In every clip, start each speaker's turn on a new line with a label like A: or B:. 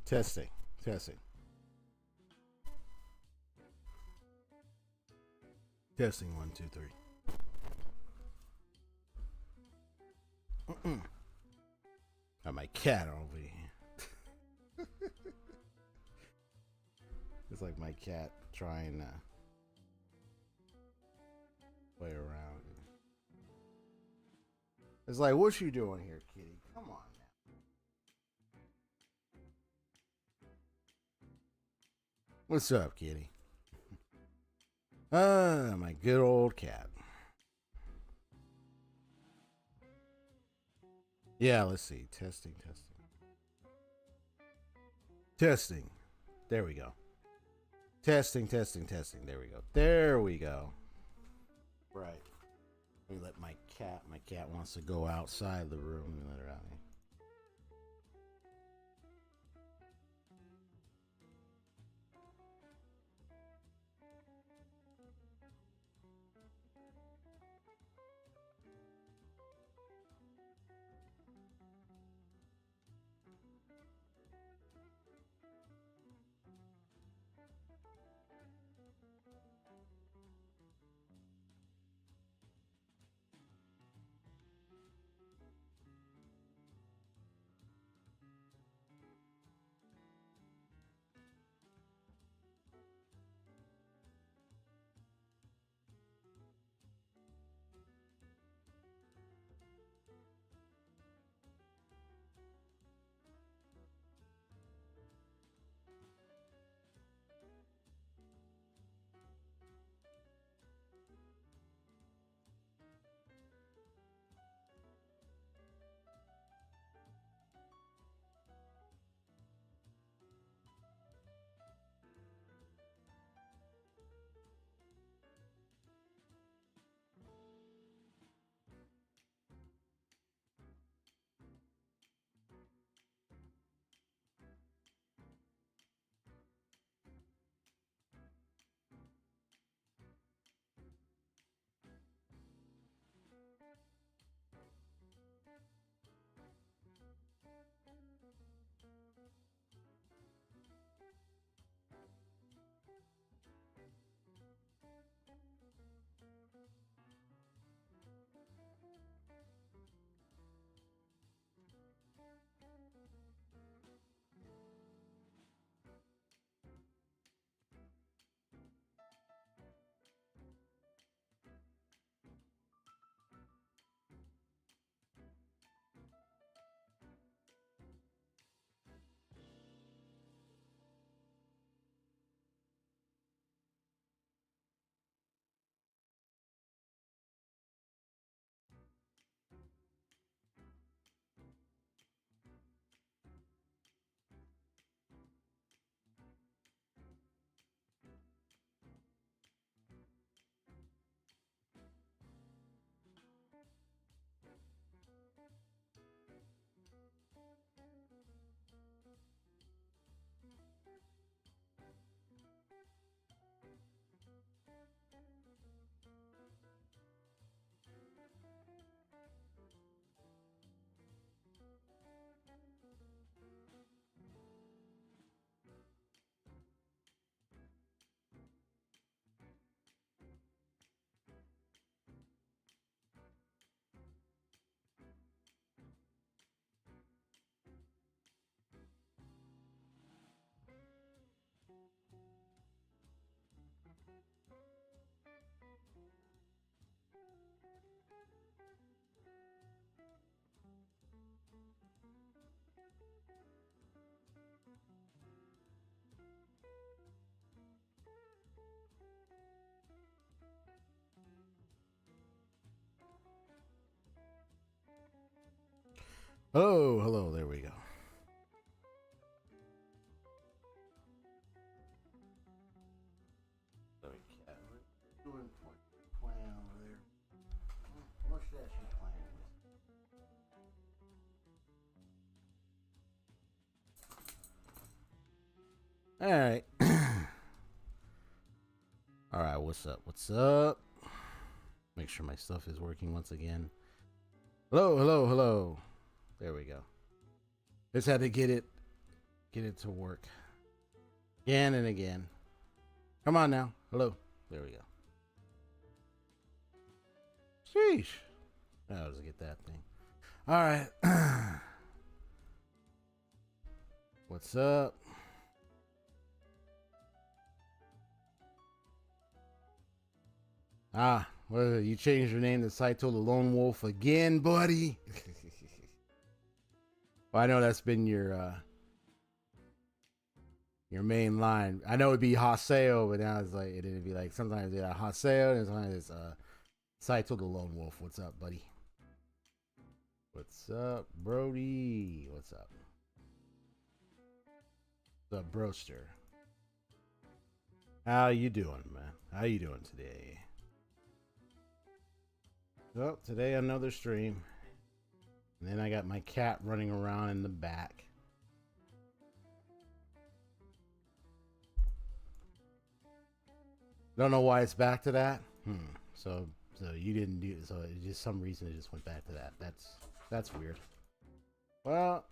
A: Testing. Testing. Testing 1, 2, 3. Got my cat over here. It's like my cat trying to play around. It's like, what you doing here, kitty? Come on now. What's up, kitty? My good old cat. Yeah, let's see. Testing. Testing. There we go. Testing. There we go. There we go. Right. Let me let my cat wants to go outside the room. Let me let her out here. Oh, hello. There we go. Doing playing over there. What's that she's playing with? All right. what's up? What's up? Make sure my stuff is working once again. Hello, hello, hello. There we go. Just had to get it to work. Again and again. Come on now. Hello. There we go. Sheesh. I'll just get that thing. All right. What's up? Well, you changed your name to Saito the Lone Wolf again, buddy. Well, I know that's been your main line. I know it'd be Haseo, but now it's like it'd be like sometimes it's Haseo and sometimes it's Saito the Lone Wolf. What's up, buddy? What's up, Brody? What's up? What's up, Broster? How you doing, man? How you doing today? Well, today another stream. And then I got my cat running around in the back. Don't know why it's back to that. So you didn't do so. It just some reason it just went back to that. That's weird. Well.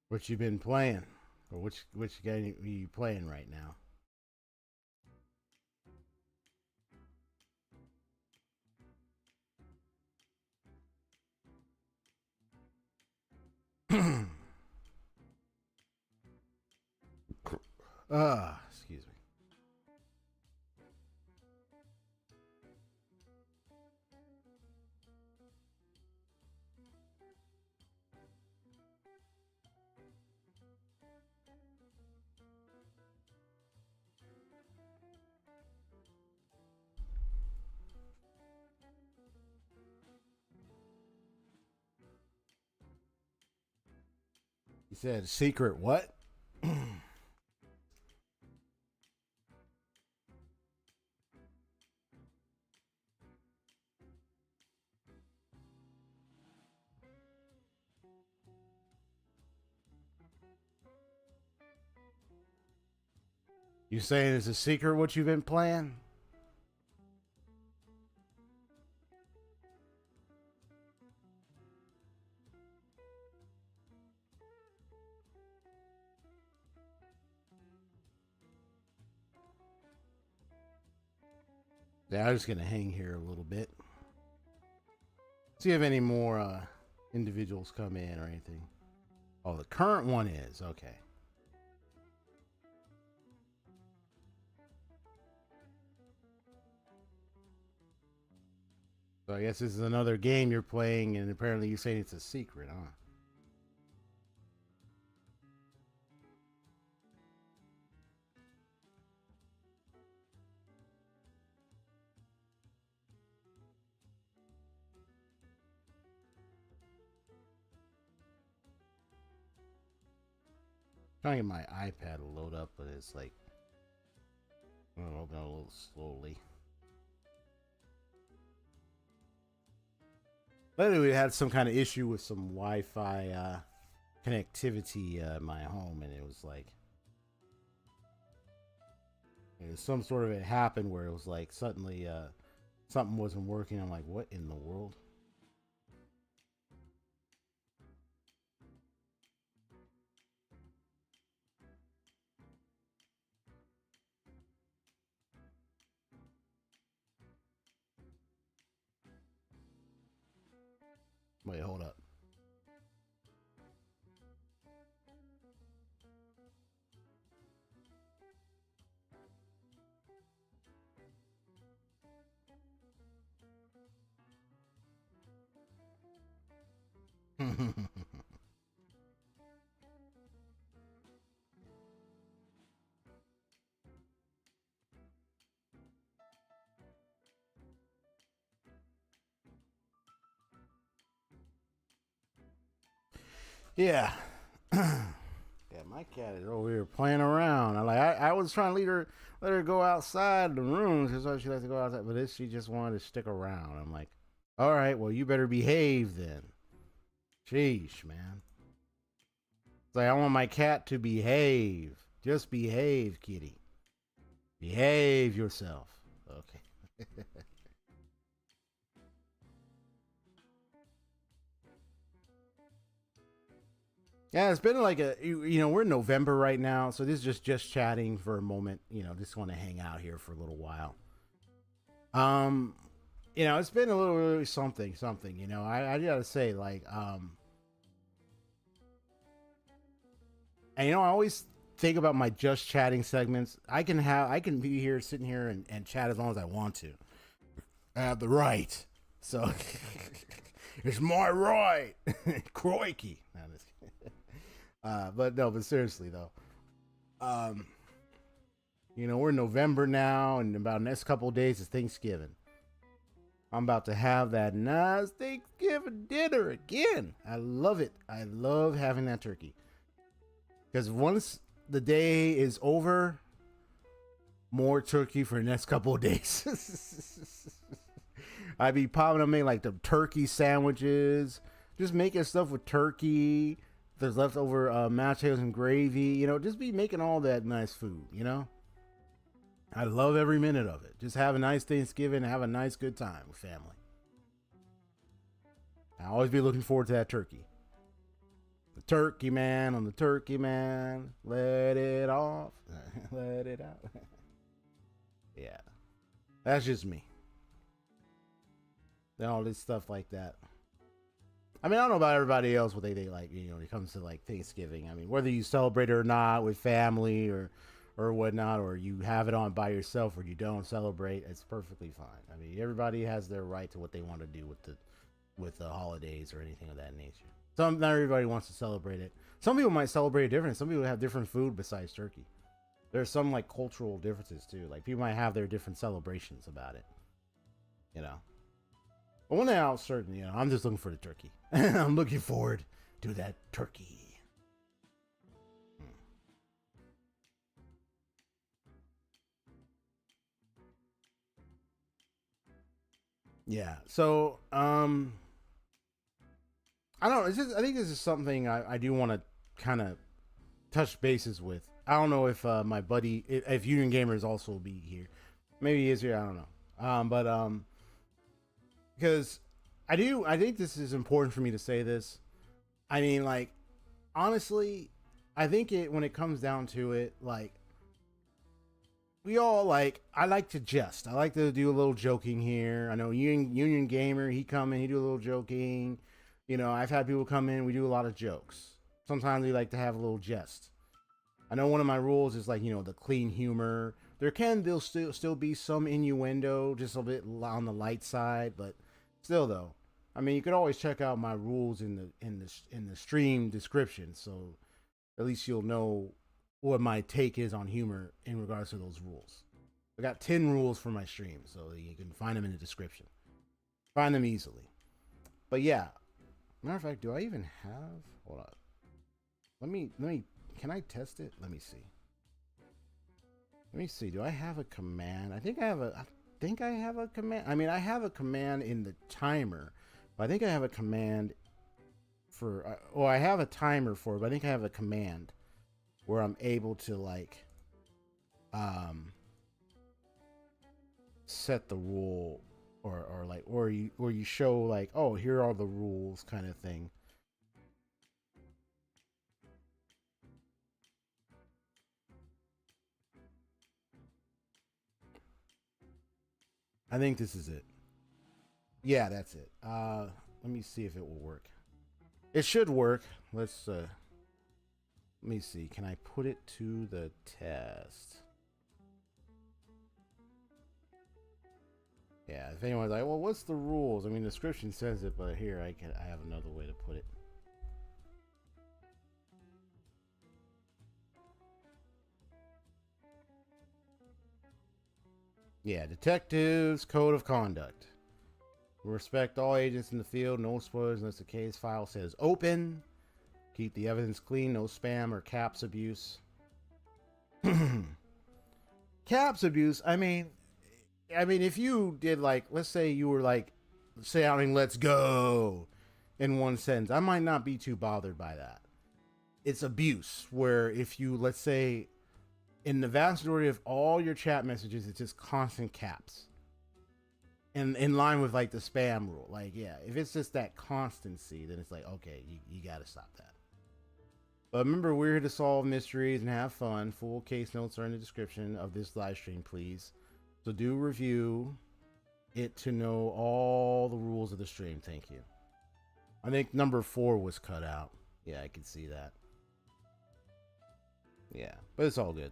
A: What you been playing? Or which game are you playing right now? Excuse me. You said secret what? You saying it's a secret what you've been playing? Yeah, I'm just gonna hang here a little bit. See if any more individuals come in or anything. Oh, the current one is okay. So I guess this is another game you're playing, and apparently you're saying it's a secret, huh? Trying to get my iPad to load up, but it's like, I'll open it a little slowly. Lately, we had some kind of issue with some Wi-Fi connectivity at my home, and it was like, some sort of it happened where it was like suddenly something wasn't working. I'm like, what in the world? Wait, hold up. Yeah. Yeah, my cat is over here playing around. I was trying to let her go outside the room because she likes to go outside, but she just wanted to stick around. I'm like, All right, well, you better behave then. Sheesh, man. It's like, I want my cat to behave. Just behave, kitty. Behave yourself. Okay. Yeah, it's been like we're in November right now, so this is just chatting for a moment. Just want to hang out here for a little while. Um, it's been a little really something. I gotta say, like, and I always think about my just chatting segments. I can be here sitting here and chat as long as I want to. I have the right. So it's my right. Crikey. No, but seriously though. We're in November now, and about the next couple of days is Thanksgiving. I'm about to have that nice Thanksgiving dinner again. I love it. I love having that turkey. Because once the day is over, more turkey for the next couple of days. I be popping up, making like the turkey sandwiches, just making stuff with turkey. There's leftover mashed potatoes and gravy. Just be making all that nice food. I love every minute of it. Just have a nice Thanksgiving, have a nice good time with family. I always be looking forward to that turkey. The turkey man on the turkey man. Let it off. Let it out. Yeah. That's just me. And all this stuff like that. I mean, I don't know about everybody else, what they like, when it comes to like Thanksgiving. I mean, whether you celebrate it or not with family or whatnot, or you have it on by yourself or you don't celebrate, it's perfectly fine. I mean, everybody has their right to what they want to do with the holidays or anything of that nature. Not everybody wants to celebrate it. Some people might celebrate it different. Some people have different food besides turkey. There's some like cultural differences too. Like people might have their different celebrations about it. But one thing I'm certain, I'm just looking for the turkey. I'm looking forward to that turkey. Yeah. So, I don't know. I think this is something I do want to kind of touch bases with. I don't know if my buddy, if UnionGamerZ also will be here. Maybe he is here. I don't know. But because I think this is important for me to say this. I mean, like, honestly, I think when it comes down to it, like, we all I like to jest. I like to do a little joking here. I know UnionGamer, he come in, he do a little joking. I've had people come in, we do a lot of jokes. Sometimes we like to have a little jest. I know one of my rules is like, the clean humor. There'll still be some innuendo, just a bit on the light side, but still though. I mean, you could always check out my rules in the stream description, so at least you'll know what my take is on humor in regards to those rules. I got 10 rules for my stream, so you can find them in the description. Find them easily. But yeah, matter of fact, do I even have? Hold on. Let me. Can I test it? Let me see. Let me see. Do I have a command? I think I have a command. I mean, I have a command in the timer, but I think I have a command for. I have a timer for it, but I think I have a command where I'm able to set the rule or you show like, oh, here are the rules kind of thing. I think this is it. Yeah, that's it. Let me see if it will work. It should work. Let me see. Can I put it to the test? Yeah, if anyone's like, well, what's the rules? I mean, the description says it, but here I have another way to put it. Yeah, Detectives Code of Conduct. Respect all agents in the field. No spoilers unless the case file says open. Keep the evidence clean. No spam or caps abuse. Caps abuse. I mean, if you did like, let's say you were like shouting "Let's go" in one sentence, I might not be too bothered by that. It's abuse where if you, let's say, in the vast majority of all your chat messages, it's just constant caps. And in line with like the spam rule. Like, yeah, if it's just that constancy, then it's like, okay, you got to stop that. But remember, we're here to solve mysteries and have fun. Full case notes are in the description of this live stream, please. So do review it to know all the rules of the stream. Thank you. I think number 4 was cut out. Yeah, I can see that. Yeah, but it's all good.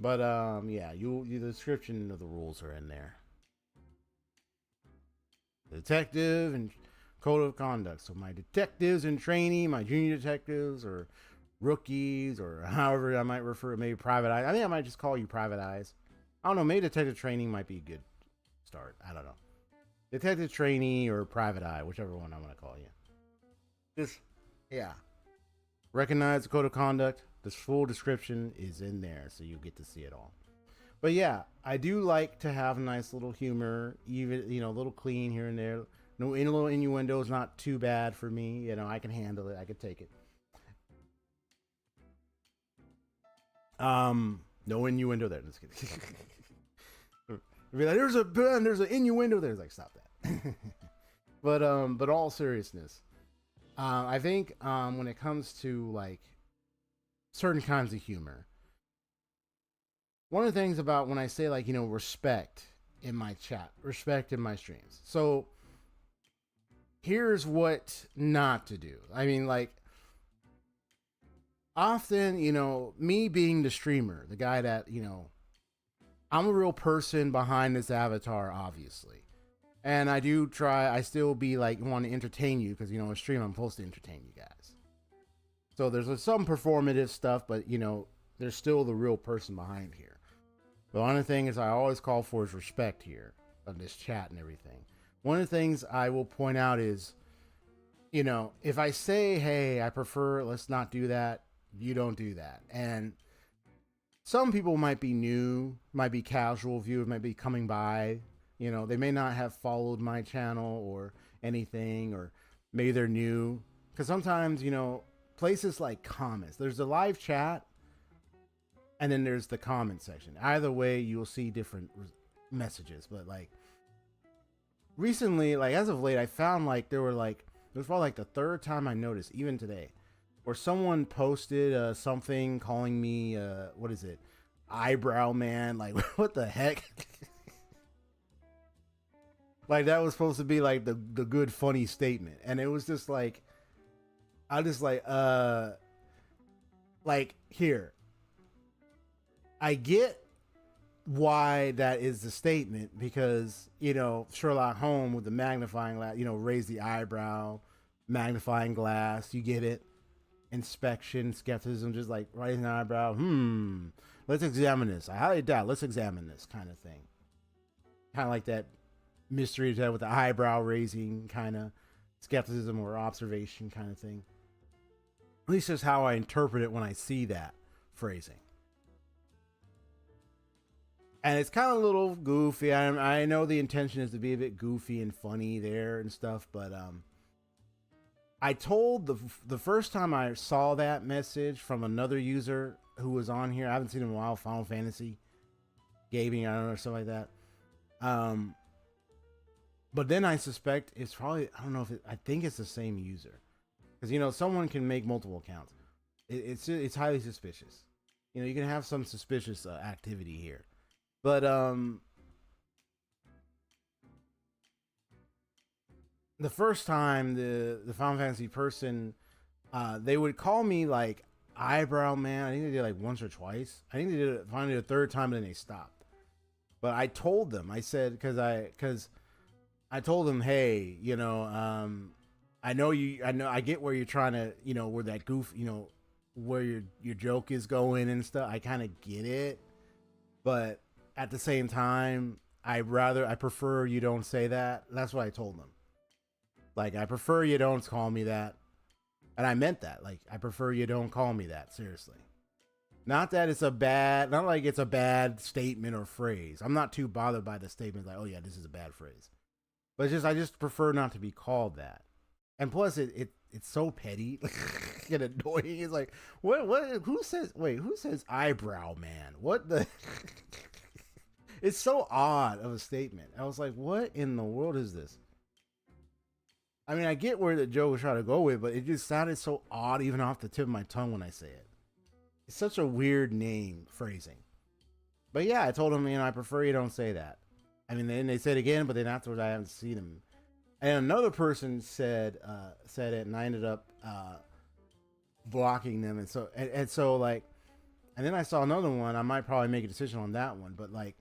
A: But yeah, the description of the rules are in there. Detective and code of conduct. So my detectives in training, my junior detectives, or rookies, or however I might refer to, maybe private eyes. I think I might just call you private eyes. I don't know. Maybe detective training might be a good start. I don't know. Detective trainee or private eye, whichever one I want to call you. Just, yeah. Recognize the code of conduct. The full description is in there, so you get to see it all. But yeah, I do like to have a nice little humor, even, a little clean here and there. No, in a little innuendo is not too bad for me. I can handle it. I can take it. No innuendo there. Just kidding. Be like, there's an innuendo there. It's like, stop that. but all seriousness, I think when it comes to like certain kinds of humor, one of the things about when I say like respect in my chat, respect in my streams. So here's what not to do. I mean, like, often, me being the streamer, the guy that, I'm a real person behind this avatar, obviously. And I still be like, want to entertain you because, a stream, I'm supposed to entertain you guys. So there's some performative stuff, but, there's still the real person behind here. But one of the things I always call for is respect here on this chat and everything. One of the things I will point out is, if I say, hey, I prefer, let's not do that, you don't do that. And some people might be new, might be casual viewers, might be coming by, they may not have followed my channel or anything, or maybe they're new. Because sometimes, places like comments, there's the live chat, and then there's the comment section. Either way, you'll see different messages. But like recently, like as of late, I found like it was probably like the 3rd time I noticed, even today, where someone posted something calling me, what is it? Eyebrow man. Like, what the heck? Like, that was supposed to be like the good, funny statement. And it was just like, I just like here. I get why that is the statement because, Sherlock Holmes with the magnifying glass, raise the eyebrow, magnifying glass, you get it. Inspection, skepticism, just like raising an eyebrow. Let's examine this. I highly doubt. Let's examine this kind of thing. Kind of like that mystery with the eyebrow raising kind of skepticism or observation kind of thing. At least that's how I interpret it when I see that phrasing. And it's kind of a little goofy. I know the intention is to be a bit goofy and funny there and stuff, but I told the first time I saw that message from another user who was on here, I haven't seen him in a while, Final Fantasy gaming, I don't know, stuff like that. But then I suspect it's probably, I don't know if I think it's the same user, because someone can make multiple accounts. It's highly suspicious. You can have some suspicious activity here, but the first time the Final Fantasy person, they would call me like eyebrow man. I think they did like once or twice. I think they did it finally the 3rd time, and then they stopped. But I told them, I said, because I told them, hey, I know I get where you're trying to, where that goof, where your joke is going and stuff. I kind of get it, but at the same time, I prefer you don't say that. That's what I told them. Like, I prefer you don't call me that. And I meant that. Like, I prefer you don't call me that. Seriously. Not that it's a bad, not like it's a bad statement or phrase. I'm not too bothered by the statement like, oh yeah, this is a bad phrase. But it's just I just prefer not to be called that. And plus, it's so petty and annoying. It's like, what? Who says eyebrow man? What the? It's so odd of a statement. I was like, what in the world is this? I mean, I get where the joke was trying to go with, but it just sounded so odd even off the tip of my tongue when I say it. It's such a weird name phrasing. But yeah, I told him, I prefer you don't say that. I mean, then they said it again, but then afterwards I haven't seen him. And another person said it, and I ended up blocking them. And so like, and then I saw another one. I might probably make a decision on that one, but like,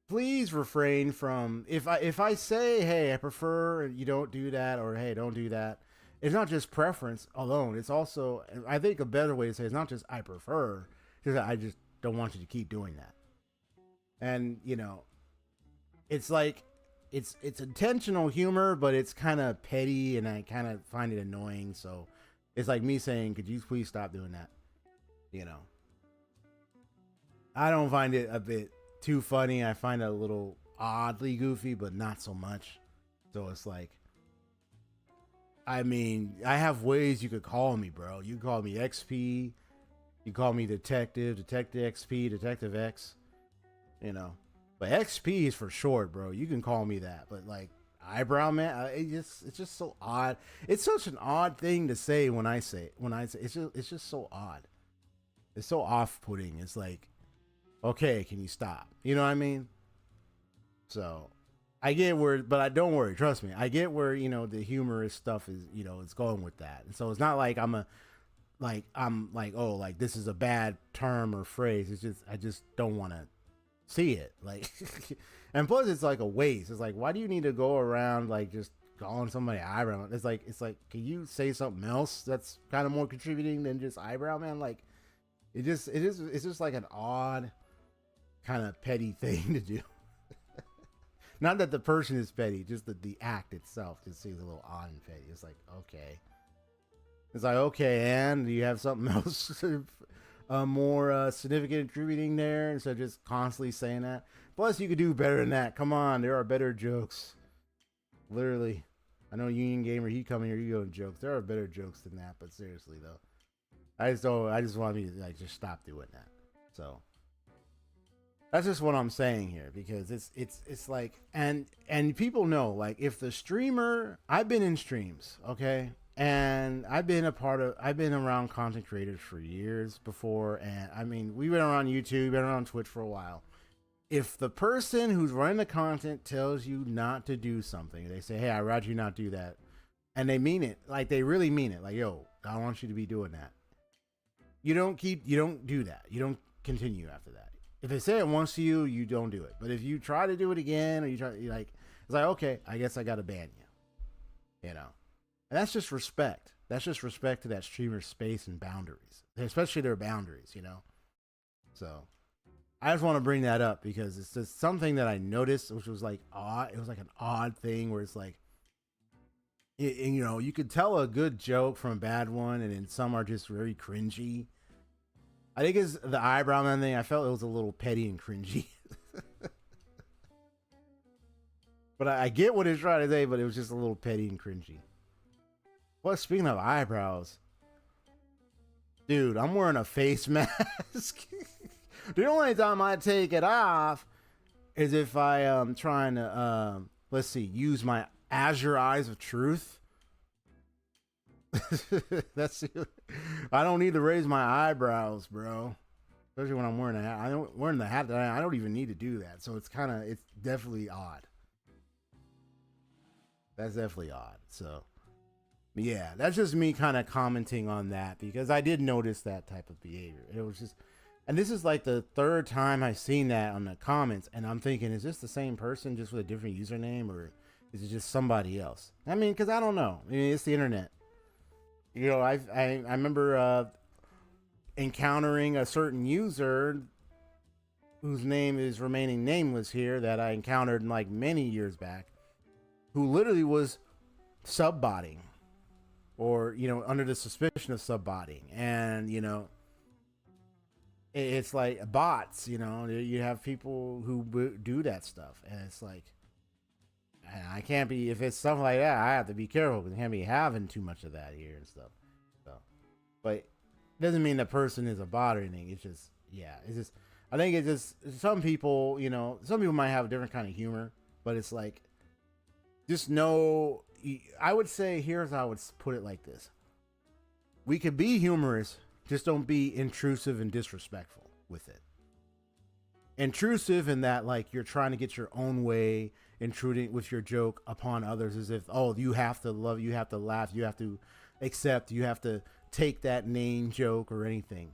A: please refrain from if I say, hey, I prefer you don't do that, or hey, don't do that. It's not just preference alone. It's also, I think a better way to say it's not just I prefer, because I just don't want you to keep doing that. And it's like it's intentional humor, but it's kind of petty, and I kind of find it annoying. So it's like me saying, could you please stop doing that? I don't find it a bit too funny. I find it a little oddly goofy, but not so much. So it's like, I mean, I have ways you could call me, bro. You call me XP, you call me Detective XP, Detective X, But XP is for short, bro. You can call me that. But like eyebrow man, it's just so odd. It's such an odd thing to say when I say it's just so odd. It's so off-putting. It's like, okay, can you stop? You know what I mean? So I get where, but I don't worry. Trust me, I get where the humorous stuff is. It's going with that, and so it's not like I'm like, oh, like this is a bad term or phrase. It's just I just don't want to see it. Like, and plus it's like a waste. It's like, why do you need to go around like just calling somebody eyebrow? It's like, can you say something else that's kind of more contributing than just eyebrow man? Like, it's just like an odd kind of petty thing to do. Not that the person is petty, just that the act itself just seems a little odd and petty. It's like, okay. It's like, okay, and do you have something else more significant contributing there instead of just constantly saying that? Plus, you could do better than that. Come on, there are better jokes. Literally. I know Union Gamer, he coming here, you go jokes. There are better jokes than that, but seriously, though. I just want me to like just stop doing that. So that's just what I'm saying here, because it's like, and people know, like, if the streamer, I've been in streams, okay, and I've been around content creators for years before, and I mean, we've been around YouTube, been around Twitch for a while. If the person who's running the content tells you not to do something, they say, hey, I'd rather you not do that, and they mean it, like they really mean it, like, yo, I don't want you to be doing that. You don't do that. You don't continue after that. If they say it once to you, you don't do it. But if you try to do it again, or it's like, okay, I guess I got to ban you. And that's just respect. That's just respect to that streamer's space and boundaries, especially their boundaries, So I just want to bring that up because it's just something that I noticed, which was like odd. It was like an odd thing where it's like, you could tell a good joke from a bad one, and then some are just very cringy. I think it's the eyebrow man thing. I felt it was a little petty and cringy. But I get what it's trying to say, but it was just a little petty and cringy. Well, speaking of eyebrows, dude, I'm wearing a face mask. The only time I take it off is if I am trying to, let's see, use my Azure Eyes of Truth. I don't need to raise my eyebrows, bro. Especially when I'm wearing a hat. Wearing the hat that I don't even need to do that. So it's definitely odd. That's definitely odd. So yeah, that's just me kind of commenting on that because I did notice that type of behavior. It was just, and this is like the third time I've seen that on the comments, and I'm thinking, is this the same person just with a different username, or is it just somebody else? I mean, because I don't know. I mean, it's the internet. I remember encountering a certain user whose name is remaining nameless here that I encountered like many years back, who literally was subbotting, or under the suspicion of subbotting, and it's like bots, you know. You have people who do that stuff, and it's like I can't be, if it's something like that, I have to be careful because I can't be having too much of that here and stuff. So, but it doesn't mean the person is a bot or anything. It's just, yeah, it's just, I think it's just some people, you know, some people might have a different kind of humor, but it's like, just know, I would say, here's how I would put it like this: we could be humorous, just don't be intrusive and disrespectful with it. Intrusive in that, like, you're trying to get your own way, intruding with your joke upon others, as if, oh, you have to love, you have to laugh, you have to accept, you have to take that name joke or anything,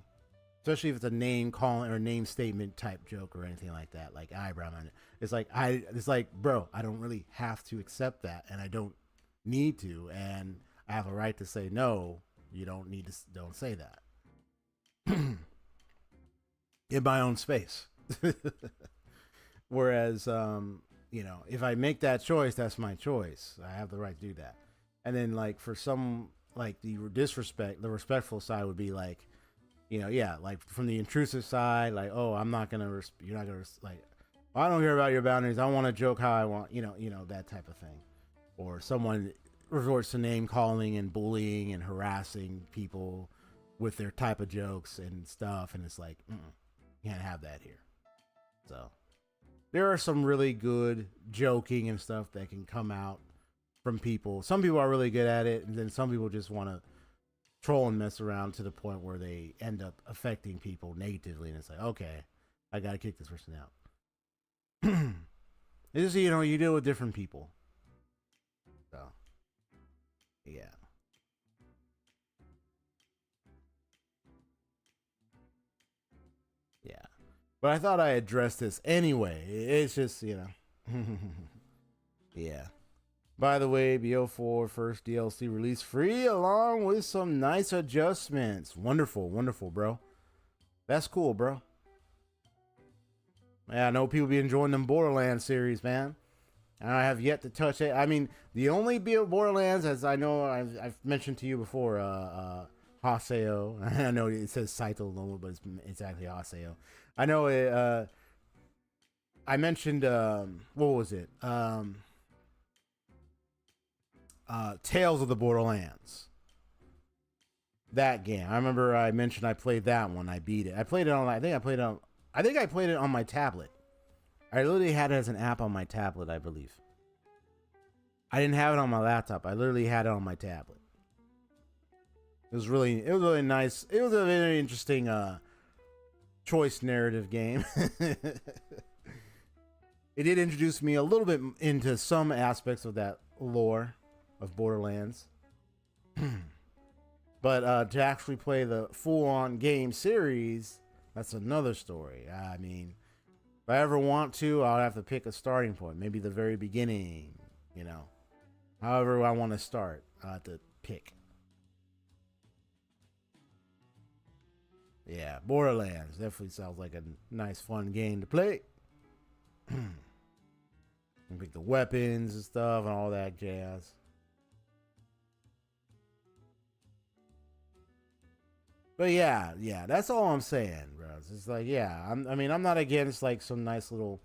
A: especially if it's a name calling or name statement type joke or anything like that, like eyebrow on it. It's like, bro, I don't really have to accept that, and I don't need to, and I have a right to say no. You don't need to, don't say that in my own space. Whereas, you know, if I make that choice, that's my choice. I have the right to do that. And then, like, for some, like, the respectful side would be like, you know, yeah, like from the intrusive side, like, oh, I'm not gonna, you're not gonna, like, I don't care about your boundaries. I want to joke how I want, you know, that type of thing. Or someone resorts to name calling and bullying and harassing people with their type of jokes and stuff, and it's like, you can't have that here. So there are some really good joking and stuff that can come out from people. Some people are really good at it, and then some people just want to troll and mess around to the point where they end up affecting people negatively, and it's like, okay, I gotta kick this person out. It's just, you know, you deal with different people. So yeah. Yeah. But I thought I addressed this anyway. It's just, you know. Yeah. By the way, BO4 first DLC release free along with some nice adjustments. Wonderful, wonderful, bro. That's cool, bro. Yeah, I know people be enjoying them Borderlands series, man. And I have yet to touch it. I mean, the only Borderlands, as I know, I've mentioned to you before, Haseo. I know it says Saito Lomo, but it's actually Haseo. I know it, I mentioned, what was it? Tales of the Borderlands. That game. I remember I mentioned I played that one. I beat it. I played it on, I think I played it on my tablet. I literally had it as an app on my tablet, I believe. I didn't have it on my laptop. I literally had it on my tablet. It was really nice. It was a very interesting choice narrative game. It did introduce me a little bit into some aspects of that lore of Borderlands. But to actually play the full-on game series, that's another story. I mean, if I ever want to, I'll have to pick a starting point. Maybe the very beginning, you know. However I want to start, I'll have to pick. Yeah, Borderlands definitely sounds like a nice, fun game to play. You pick the weapons and stuff and all that jazz. But yeah, that's all I'm saying, bro. It's like, yeah, I'm not against like some nice little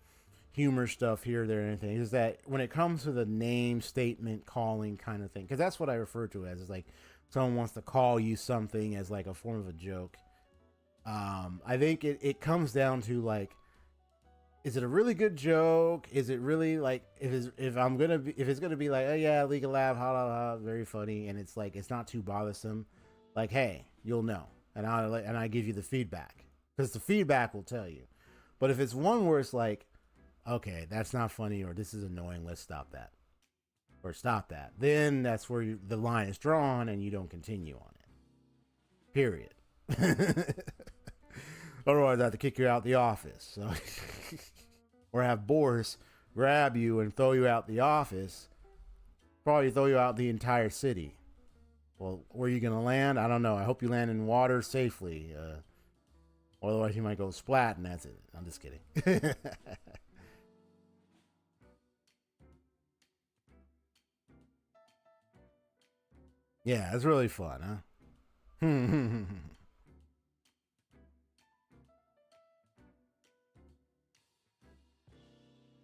A: humor stuff here, there, or anything. Is that when it comes to the name statement calling kind of thing, because that's what I refer to it as. Is like someone wants to call you something as like a form of a joke. I think it comes down to like, is it a really good joke? Is it really like if it's gonna be like, oh yeah, League of Laugh, ha ha ha, very funny, and it's like it's not too bothersome. Like, hey, you'll know, and I give you the feedback because the feedback will tell you. But if it's one where it's like, okay, that's not funny, or this is annoying, let's stop that, or stop that, then that's where the line is drawn, and you don't continue on it. Period. Otherwise, I have to kick you out the office. So or have Boris grab you and throw you out the office. Probably throw you out the entire city. Well, where are you going to land? I don't know. I hope you land in water safely. Otherwise, you might go splat, and that's it. I'm just kidding. Yeah, it's really fun, huh?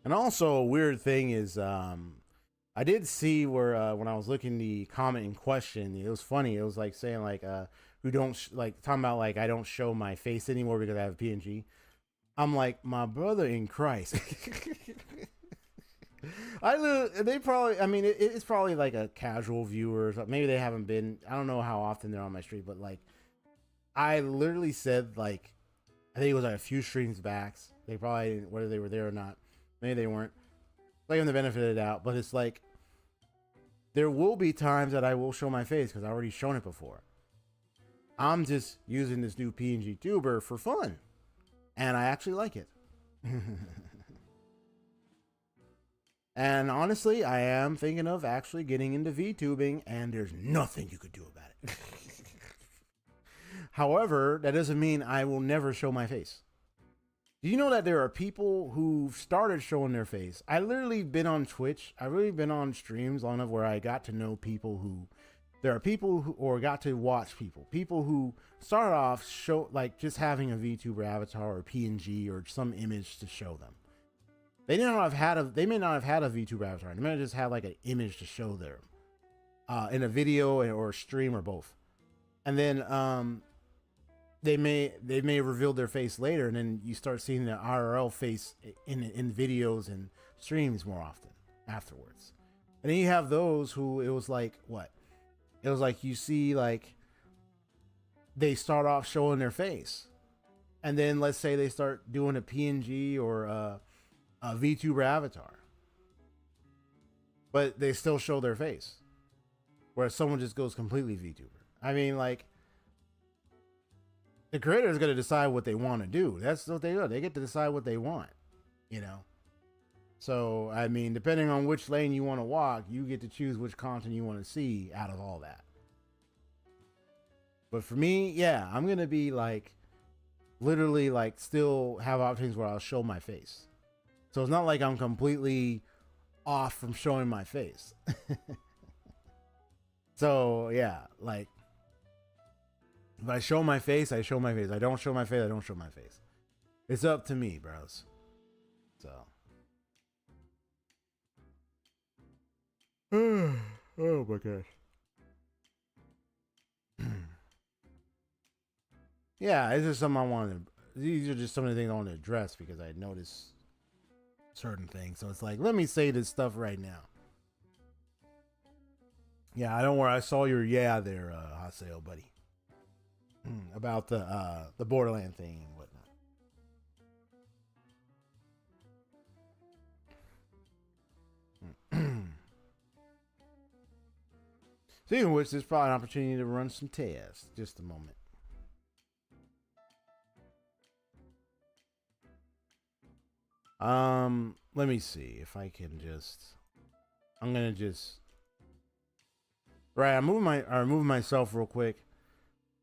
A: And also, a weird thing is, I did see where when I was looking the comment in question, it was funny. It was like saying like, who don't like talking about like I don't show my face anymore because I have PNG. I'm like, my brother in Christ. They probably, I mean, it's probably like a casual viewer or something. Maybe they haven't been, I don't know how often they're on my stream, but like, I literally said, like, I think it was like a few streams back. They probably didn't, whether they were there or not. Maybe they weren't. Like, them the benefit of the doubt, but it's like, there will be times that I will show my face because I've already shown it before. I'm just using this new PNG tuber for fun. And I actually like it. And honestly, I am thinking of actually getting into VTubing, and there's nothing you could do about it. However, that doesn't mean I will never show my face. Do you know that there are people who started showing their face? I literally been on Twitch. I've really been on streams long enough where I got to know people who, there are people who, or got to watch people who started off like just having a VTuber avatar or PNG or some image to show them. They may not have had a VTuber avatar. They may have just had like an image to show them in a video or a stream or both. And then they may reveal their face later, and then you start seeing the IRL face in videos and streams more often afterwards. And then you have those who it was like what? It was like you see like they start off showing their face, and then let's say they start doing a PNG or a VTuber avatar, but they still show their face, whereas someone just goes completely VTuber. I mean, like, the creator is going to decide what they want to do. That's what they do. They get to decide what they want, you know? So, I mean, depending on which lane you want to walk, you get to choose which content you want to see out of all that. But for me, yeah, I'm going to be like, literally like still have opportunities where I'll show my face. So it's not like I'm completely off from showing my face. So yeah, like, if I show my face, I show my face. I don't show my face, I don't show my face. It's up to me, bros. So. Oh my gosh. Yeah, it's just something I wanted to, these are just some of the things I want to address because I noticed certain things. So it's like, let me say this stuff right now. Yeah, I don't worry. I saw your yeah there, Haseo, buddy. About the Borderland thing and whatnot. Speaking of which, there's probably an opportunity to run some tests. Just a moment. Let me see if I can just. I'm gonna just. Right, I'm moving myself real quick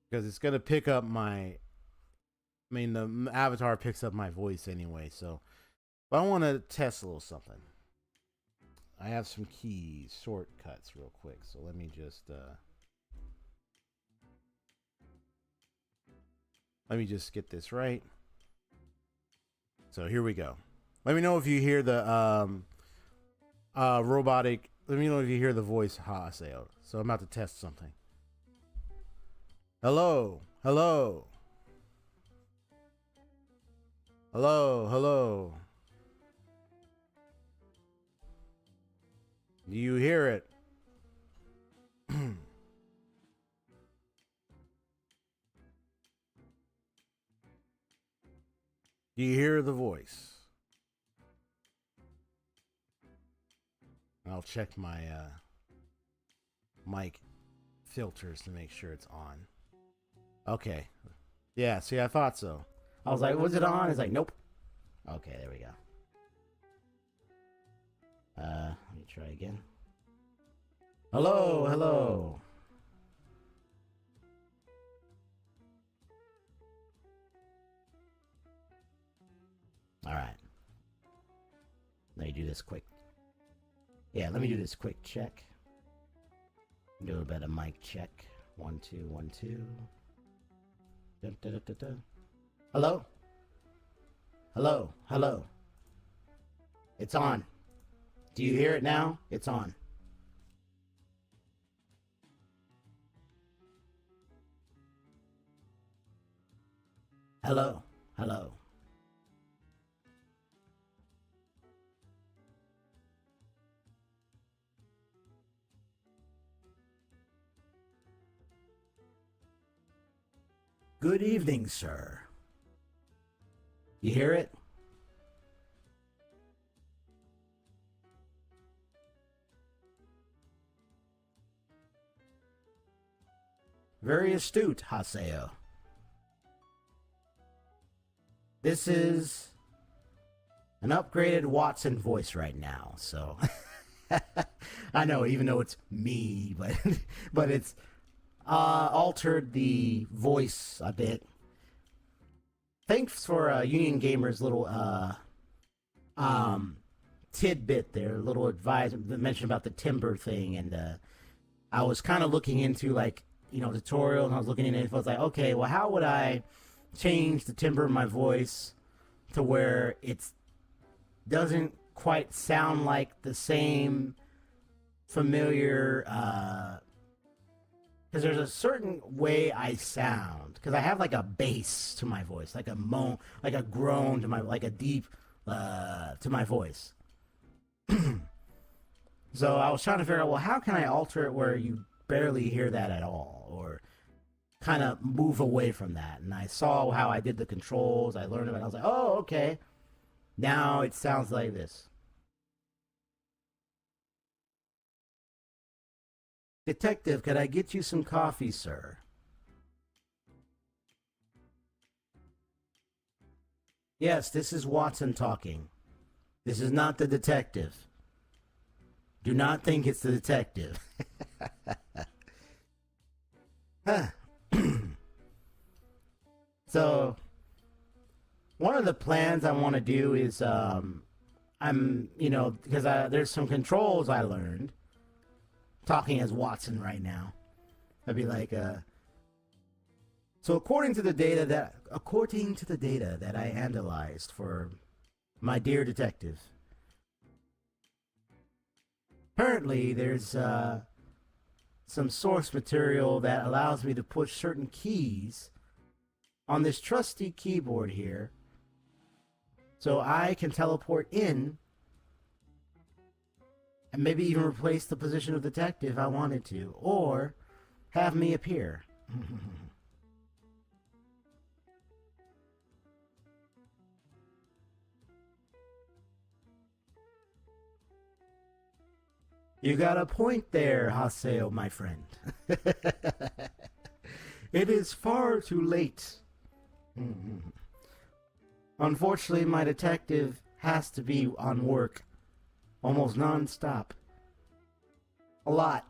A: because it's gonna pick up my. I mean, the avatar picks up my voice anyway, so. But I want to test a little something. I have some keys, shortcuts, real quick. So let me just. Let me just get this right. So here we go. Let me know if you hear the robotic. Let me know if you hear the voice Haseo. So I'm about to test something. Hello, hello, hello, hello. Do you hear it? Do you hear the voice? I'll check my mic filters to make sure it's on. Okay. Yeah, see, I thought so. I was like, was it on? It's like, nope. Okay, there we go. Let me try again. Hello, hello. All right. Let me do this quick. Yeah, let me do this quick check. Do a bit of mic check. 1 2 1 2. Dun, dun, dun, dun, dun. Hello? Hello? Hello? It's on. Do you hear it now? It's on. Hello. Hello. Good evening, sir. You hear it? Very astute, Haseo. This is an upgraded Watson voice right now, so I know, even though it's me, but it's altered the voice a bit. Thanks for Union Gamer's little tidbit there, little advice mention about the timber thing, and I was kind of looking into tutorials, and I was looking into info. I was like, okay, well, how would I change the timbre of my voice to where it doesn't quite sound like the same familiar, because there's a certain way I sound, because I have like a bass to my voice, like a moan, like a groan to my, like a deep to my voice. So I was trying to figure out, well, how can I alter it where you barely hear that at all, or kind of move away from that? And I saw how I did the controls, I learned it, and I was like, oh, okay, now it sounds like this. Detective, could I get you some coffee, sir? Yes, this is Watson talking. This is not the detective. Do not think it's the detective. So, one of the plans I want to do is, because there's some controls I learned, talking as Watson right now. I'd be like, so according to the data that I analyzed for my dear detective, apparently there's some source material that allows me to push certain keys on this trusty keyboard here, so I can teleport in and maybe even replace the position of detective if I wanted to, or have me appear. You got a point there, Haseo, my friend. It is far too late. Unfortunately, my detective has to be on work almost non-stop. A lot.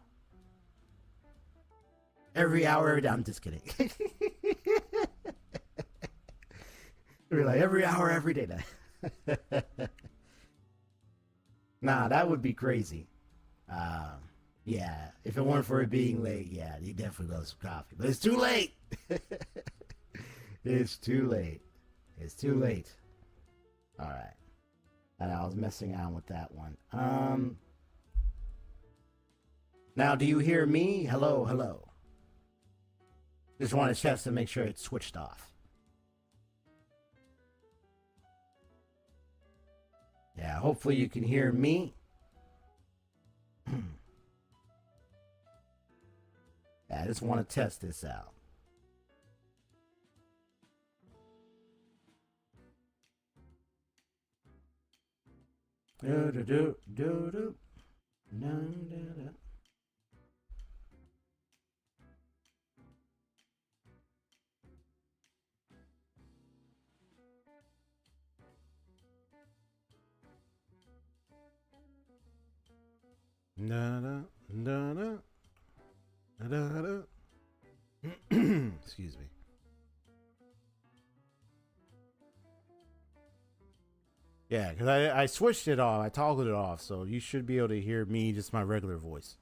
A: Every hour, every day. I'm just kidding. We're like, every hour, every day. Nah, that would be crazy. Yeah, if it weren't for it being late, yeah, you definitely love some coffee. But it's too late. It's too late. It's too late. All right. And I was messing around with that one. Now, do you hear me? Hello, hello. Just want to check to make sure it's switched off. Yeah, hopefully you can hear me. I just want to test this out. Do do do do do. No, no, no. Da da da da da da. Excuse me. Yeah, because I switched it off. I toggled it off, so you should be able to hear me, just my regular voice.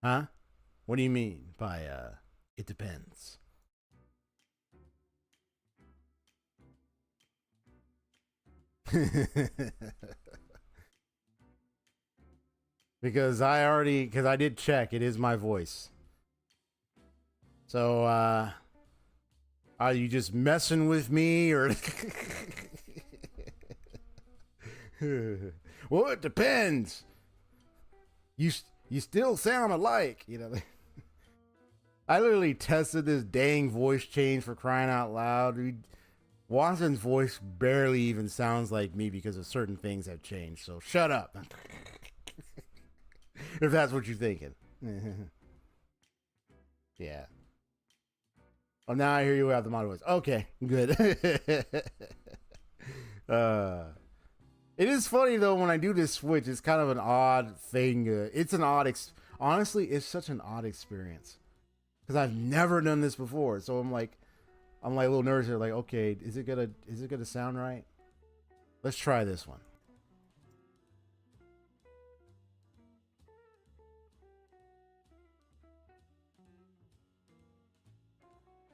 A: Huh? What do you mean by it depends? Because I did check, it is my voice. So are you just messing with me or well, it depends. You still sound alike, you know. I literally tested this dang voice change for crying out loud. Dude. Watson's voice barely even sounds like me because of certain things have changed. So shut up. If that's what you're thinking. Yeah. Oh, now I hear you have the mod voice. Okay, good. It is funny though when I do this switch. It's kind of an odd thing. It's an odd. Honestly, it's such an odd experience because I've never done this before. So I'm like a little nervous here. Like, okay, is it gonna sound right? Let's try this one.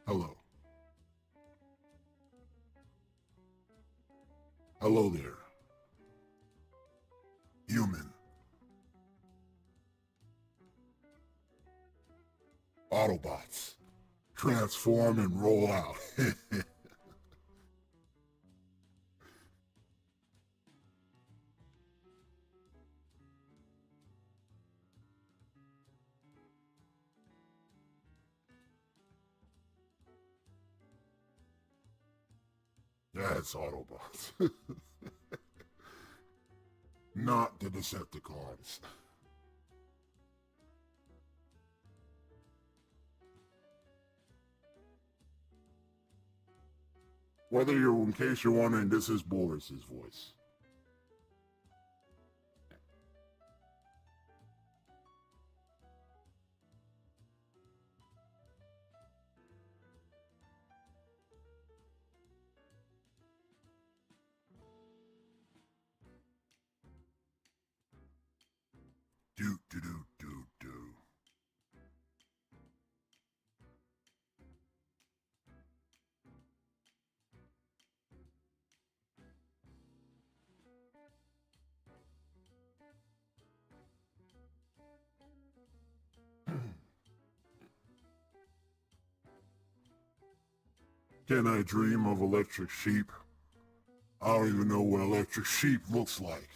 B: Hello. Hello there. Human. Autobots. Transform and roll out. That's Autobots. Not the Decepticons. In case you're wondering, this is Boris's voice. Do do do do do. Can I dream of electric sheep? I don't even know what electric sheep looks like.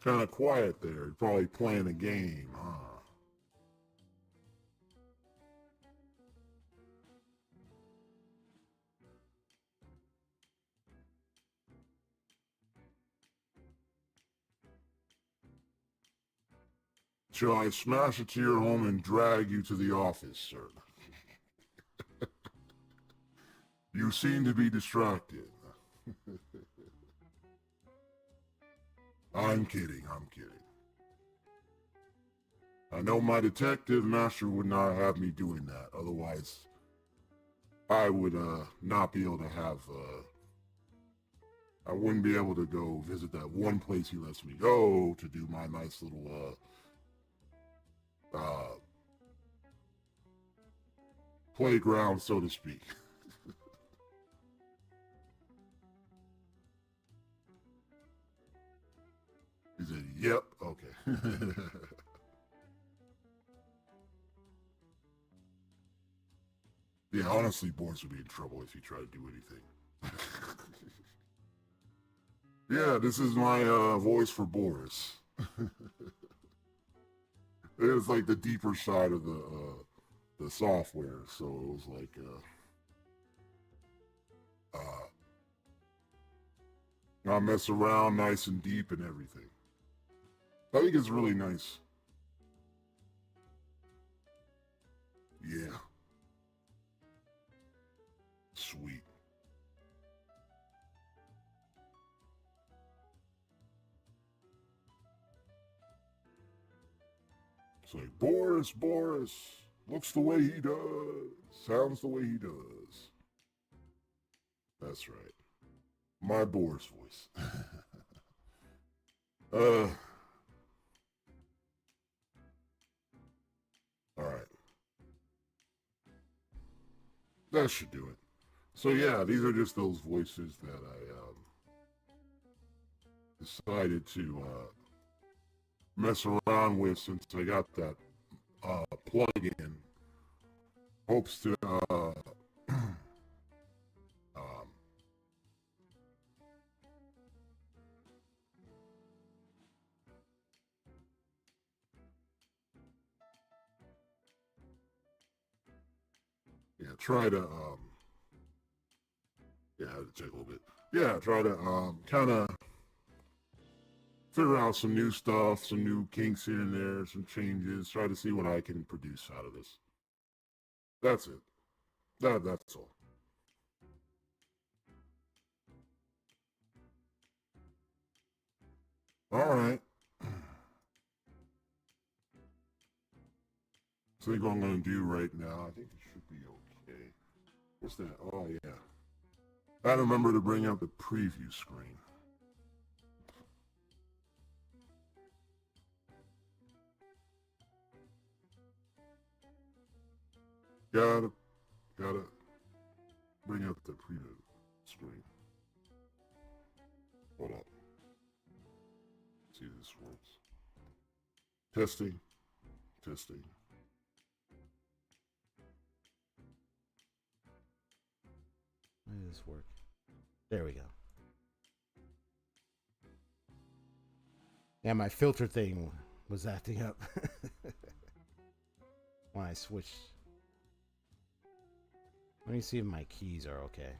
B: Kind of quiet there. You're probably playing a game, huh? Shall I smash it to your home and drag you to the office, sir? You seem to be distracted. I'm kidding. I know my detective master would not have me doing that. Otherwise, I would not be able to have, I wouldn't be able to go visit that one place he lets me go to do my nice little, playground, so to speak. He said, yep, okay. Yeah, honestly, Boris would be in trouble if he tried to do anything. Yeah, this is my voice for Boris. It's like the deeper side of the software, so it was like I mess around nice and deep and everything. I think it's really nice. Yeah. Sweet. It's like, Boris, looks the way he does, sounds the way he does. That's right. My Boris voice. Alright. That should do it. So yeah, these are just those voices that I decided to mess around with since I got that plug-in. Hopes to yeah, try to yeah, I had to check a little bit. Yeah, try to kind of figure out some new stuff, some new kinks here and there, some changes. Try to see what I can produce out of this. That's it. That's all. All right. So I think what I'm gonna do right now, I think it should be okay. What's that? Oh yeah. I remember to bring up the preview screen. Gotta bring up the preview screen. Hold up. See if this works. Testing. Testing.
A: How does this work? There we go. Yeah, my filter thing was acting up when I switched. Let me see if my keys are okay.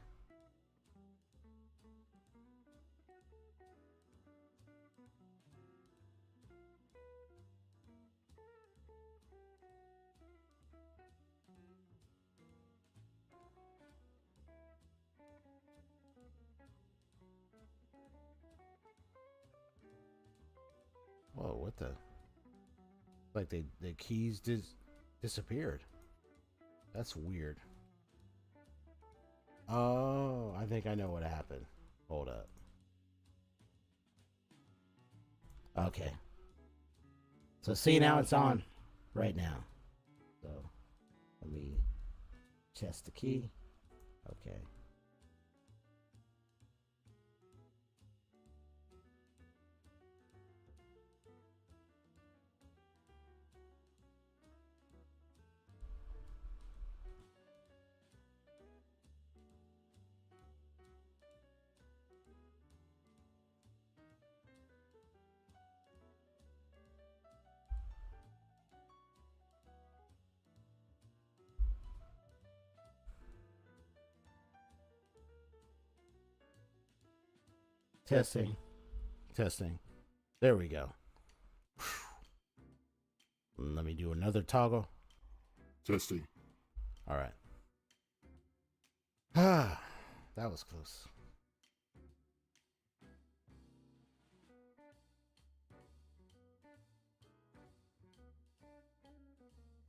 A: Whoa, what the? Like the keys disappeared. That's weird. Oh, I think I know what happened. Hold up. Okay. So see, now it's on right now. So let me test the key. Okay. Testing. Testing. There we go. Let me do another toggle.
B: Testing.
A: All right. Ah, that was close.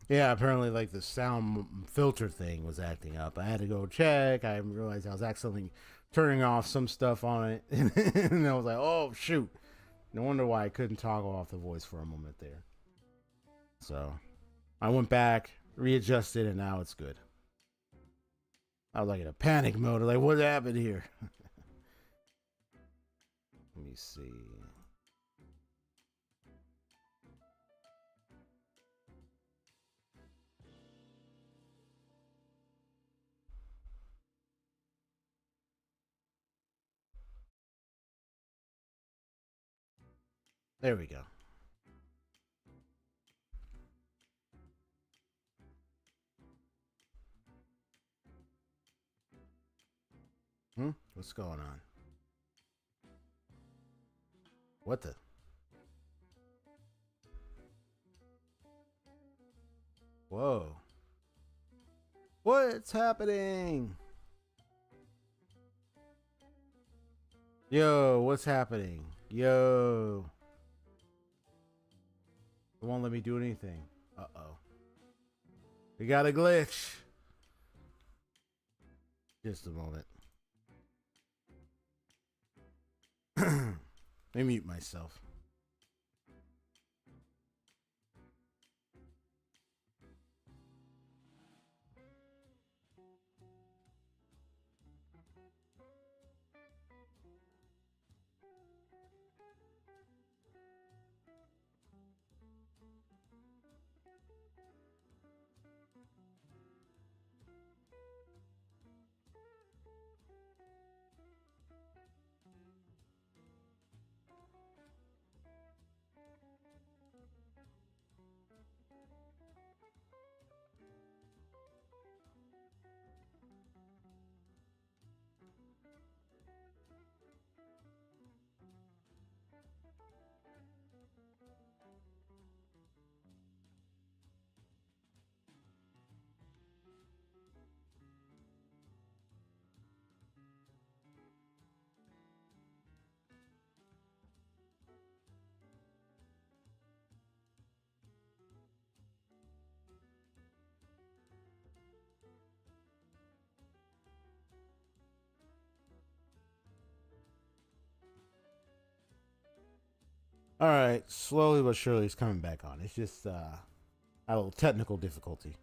A: Yeah, apparently, like the sound filter thing was acting up. I had to go check. I realized I was accidentally turning off some stuff on it, and I was like, "Oh shoot!" No wonder why I couldn't toggle off the voice for a moment there. So I went back, readjusted, and now it's good. I was like in a panic mode, like, what happened here? Let me see. There we go. What's going on? What the? Whoa. What's happening? Yo, what's happening? Yo. It won't let me do anything. Uh-oh. We got a glitch. Just a moment. Let me mute myself. All right, slowly but surely it's coming back on. It's just a little technical difficulty.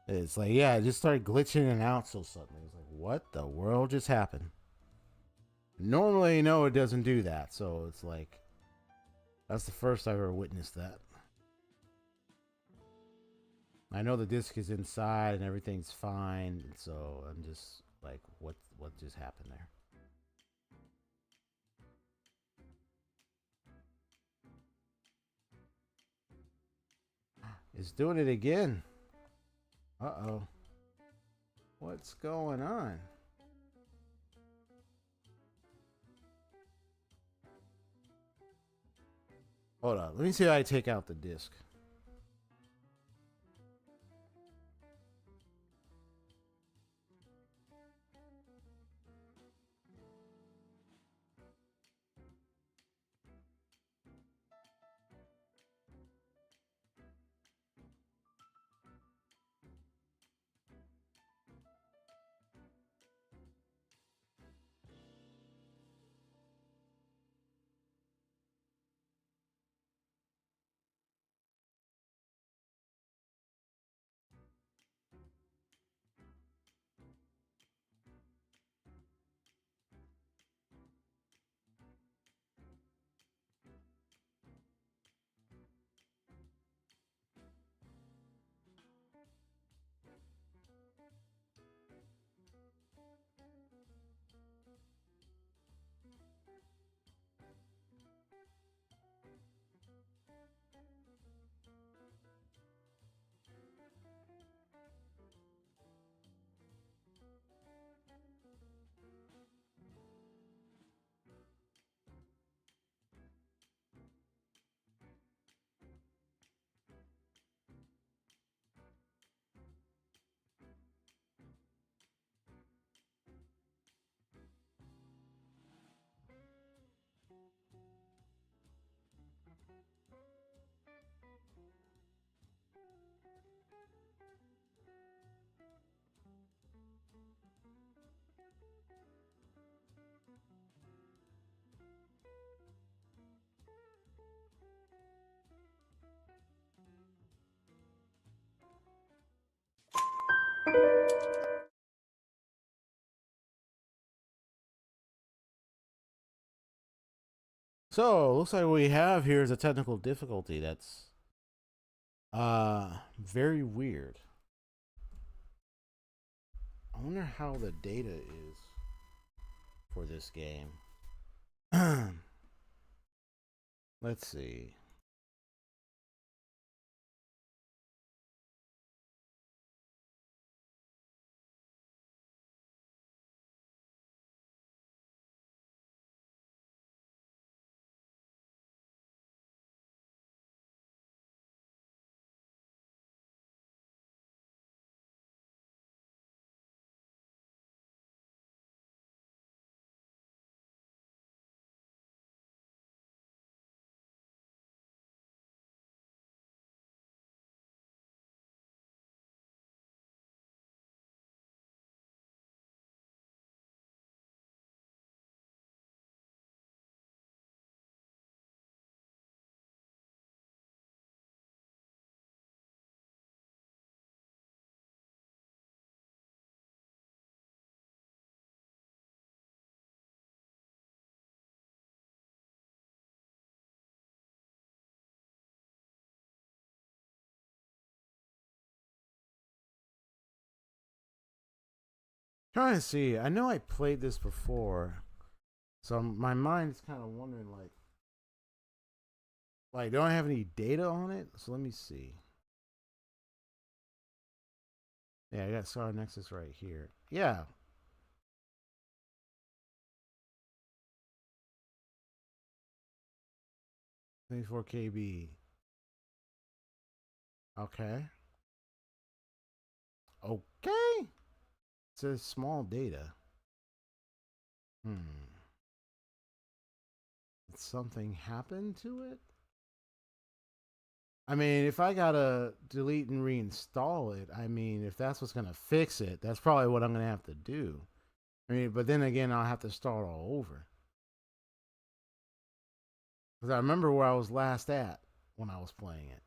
A: It's like, yeah, it just started glitching in and out so suddenly. It's like, what the world just happened? Normally, no, it doesn't do that. So it's like, that's the first I've ever witnessed that. I know the disc is inside and everything's fine, so I'm just like, what just happened there? It's doing it again. Uh-oh. What's going on? Hold on. Let me see how I take out the disc. So, looks like what we have here is a technical difficulty that's very weird. I wonder how the data is for this game. Let Let's see. Trying to see. I know I played this before, so my mind is kind of wondering, like, do I have any data on it? So let me see. Yeah, I got Star Nexus right here. Yeah. $24 KB. Okay. Okay. It says small data. Did something happen to it? I mean, if I gotta delete and reinstall it, I mean, if that's what's gonna fix it, that's probably what I'm gonna have to do. I mean, but then again, I'll have to start all over. Because I remember where I was last at when I was playing it.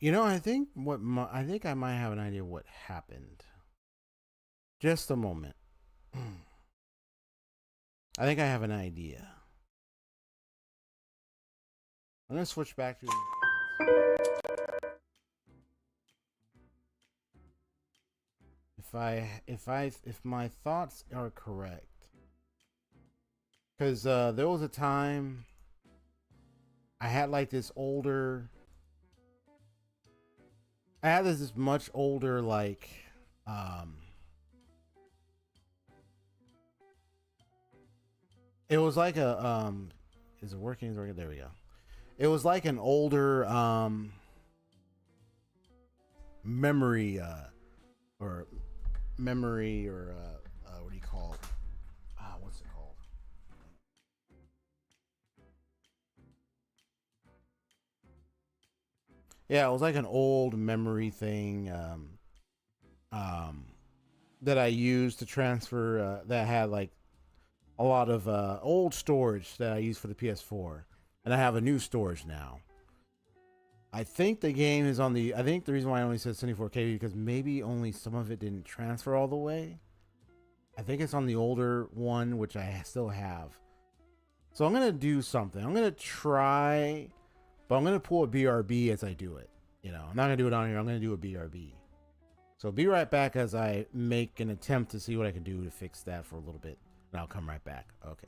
A: You know, I think I might have an idea what happened. Just a moment. I think I have an idea. I'm gonna switch back to. If my thoughts are correct, because there was a time I had like this older. I had this much older like. It was like a Is it working? There we go. It was like an older memory or memory or what do you call it? What's it called? Yeah, it was like an old memory thing that I used to transfer that had like a lot of old storage that I used for the PS4, and I have a new storage now. I think the game is on the. I think the reason why I only said 74K because maybe only some of it didn't transfer all the way. I think it's on the older one, which I still have. So I'm gonna do something. I'm gonna try, but I'm gonna pull a BRB as I do it. You know, I'm not gonna do it on here. I'm gonna do a BRB. So be right back as I make an attempt to see what I can do to fix that for a little bit, and I'll come right back. Okay.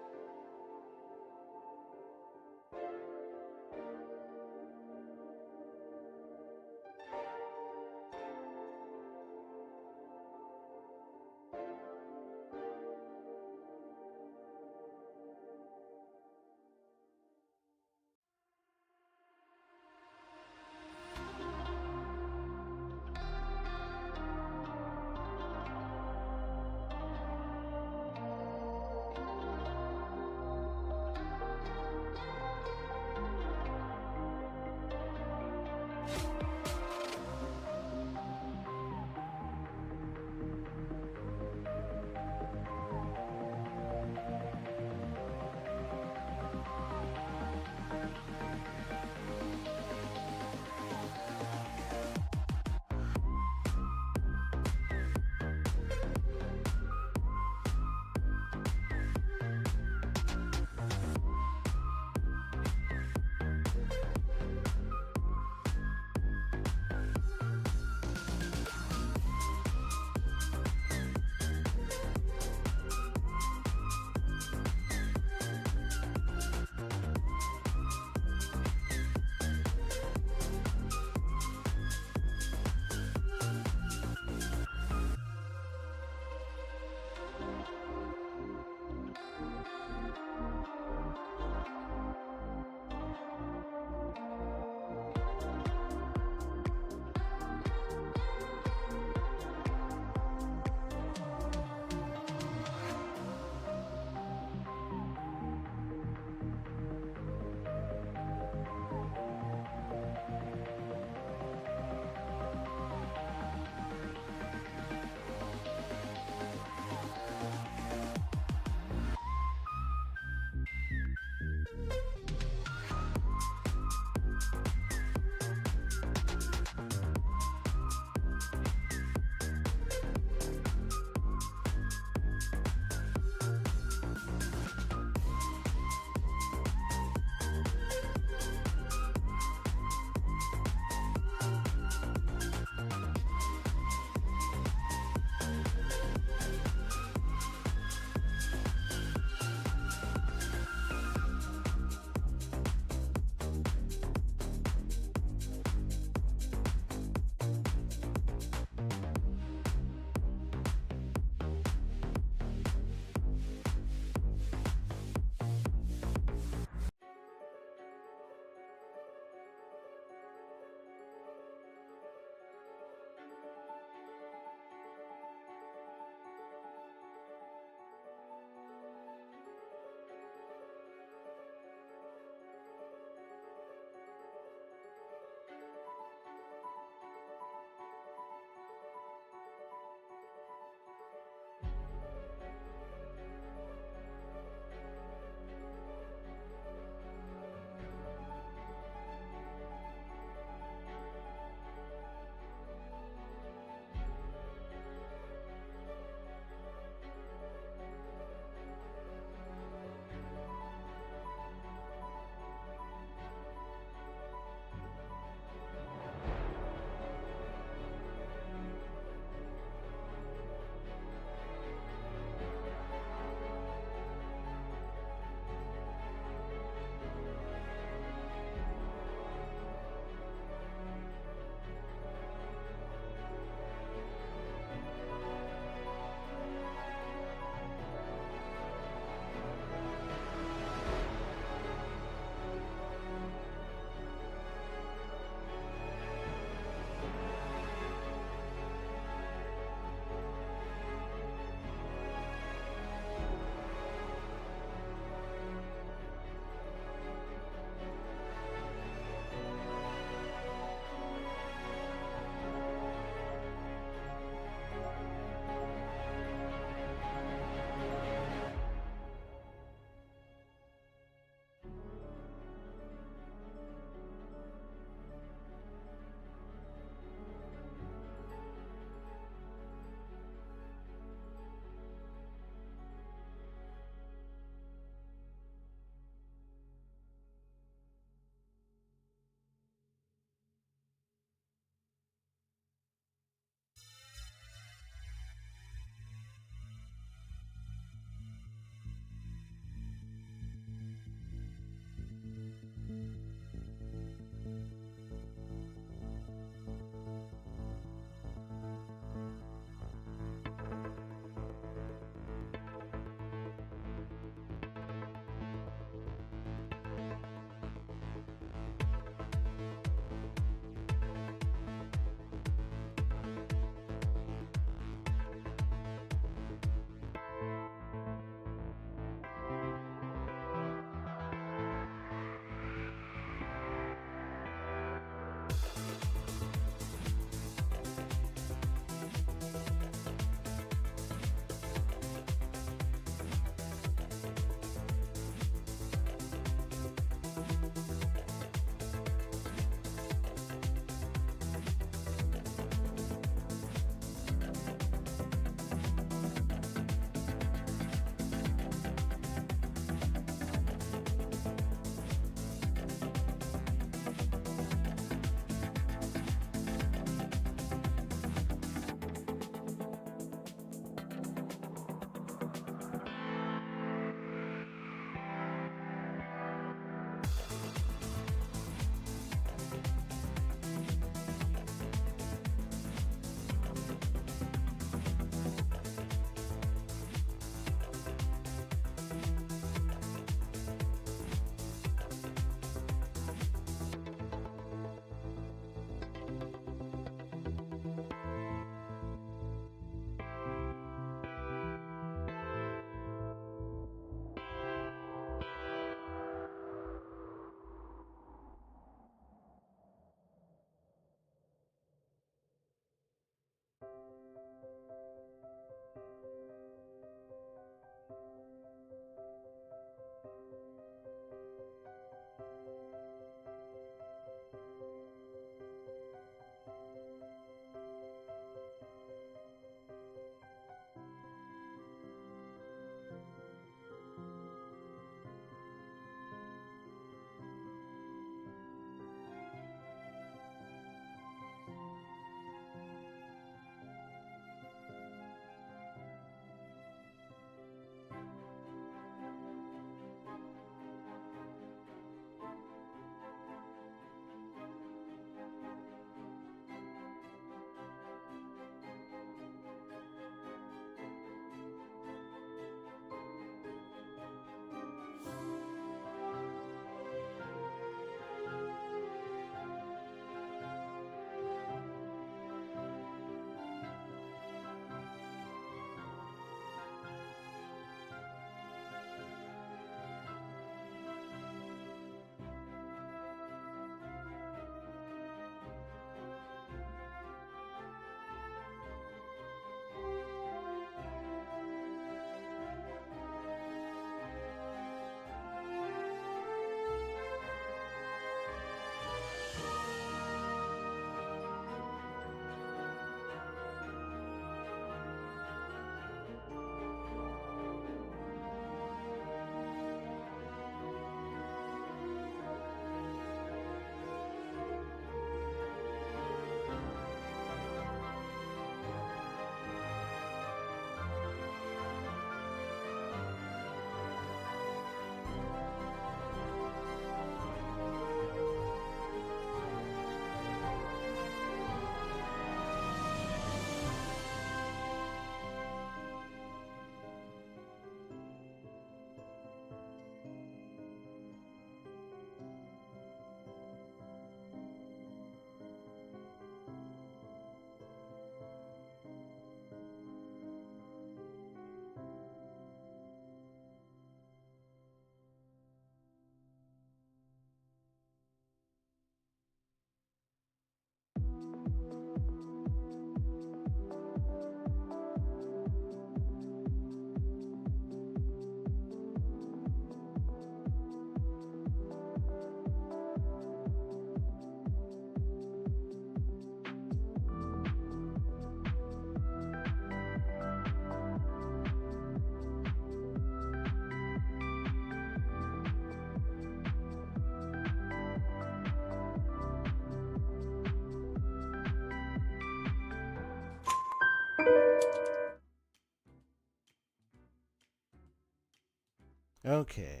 A: Okay.